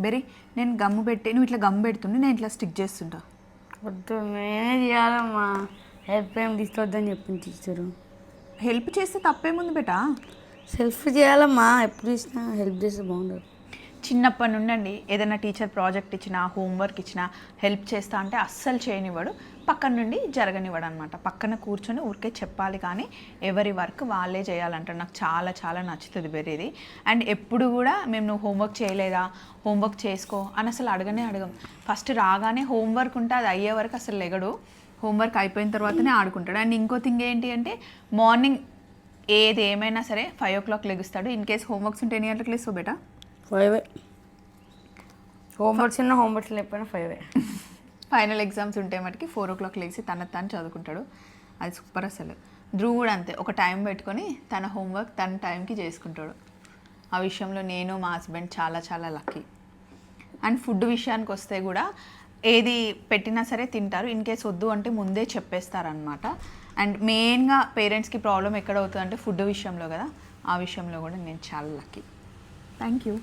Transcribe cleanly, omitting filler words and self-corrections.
Berry నేను గమ్ము పెట్టి నువ్వు ఇట్లా గమ్ము పెడుతుండే నేను ఇట్లా స్టిక్ చేస్తుంటా. వద్దు నేనే చేయాలమ్మా, హెల్ప్ ఏం తీసుకోవద్దని చెప్పింది టీచరు. హెల్ప్ చేస్తే తప్పేముంది బేటా, సెల్ఫ్ చేయాలమ్మా, ఎప్పుడు ఇచ్చినా హెల్ప్ చేస్తే బాగుండదు. చిన్నప్పటి నుండి అండి ఏదైనా టీచర్ ప్రాజెక్ట్ ఇచ్చినా హోంవర్క్ ఇచ్చినా హెల్ప్ చేస్తా అంటే అస్సలు చేయనివ్వడు, పక్కన నుండి జరగనివ్వడు అనమాట. పక్కన కూర్చొని ఊరికే చెప్పాలి కానీ ఎవరి వర్క్ వాళ్ళే చేయాలంటారు. నాకు చాలా చాలా నచ్చుతుంది బెర్రీది. అండ్ ఎప్పుడు కూడా మేము నువ్వు హోంవర్క్ చేయలేదా, హోంవర్క్ చేసుకో అని అసలు అడగం. ఫస్ట్ రాగానే హోంవర్క్ ఉంటే అది అయ్యే వరకు అసలు లెగడు, హోంవర్క్ అయిపోయిన తర్వాతనే ఆడుకుంటాడు. అండ్ ఇంకో థింగ్ ఏంటి అంటే మార్నింగ్ ఏది ఏమైనా సరే 5 o'clock లెగుస్తాడు. ఇన్ కేస్ హోంవర్క్స్ ఉంటే ఎన్ని గంటలకు లేస్తావు బేటా? 5 హోంవర్క్స్ ఉన్నా హోంవర్క్స్ లేకపోయినా 5. ఫైనల్ ఎగ్జామ్స్ ఉంటే మటుకి 4 o'clock లేచి తను చదువుకుంటాడు. అది సూపర్. అసలు ధ్రువ్ కూడా అంతే, ఒక టైం పెట్టుకొని తన హోంవర్క్ తన టైంకి చేసుకుంటాడు. ఆ విషయంలో నేను మా హస్బెండ్ చాలా చాలా లక్కీ. అండ్ ఫుడ్ విషయానికి వస్తే కూడా ఏది పెట్టినా సరే తింటారు. ఇన్ కేస్ వద్దు అంటే ముందే చెప్పేస్తారనమాట. అండ్ మెయిన్గా పేరెంట్స్కి ప్రాబ్లం ఎక్కడ అవుతుంది అంటే ఫుడ్ విషయంలో కదా, ఆ విషయంలో కూడా నేను చాలా లక్కీ. Thank you.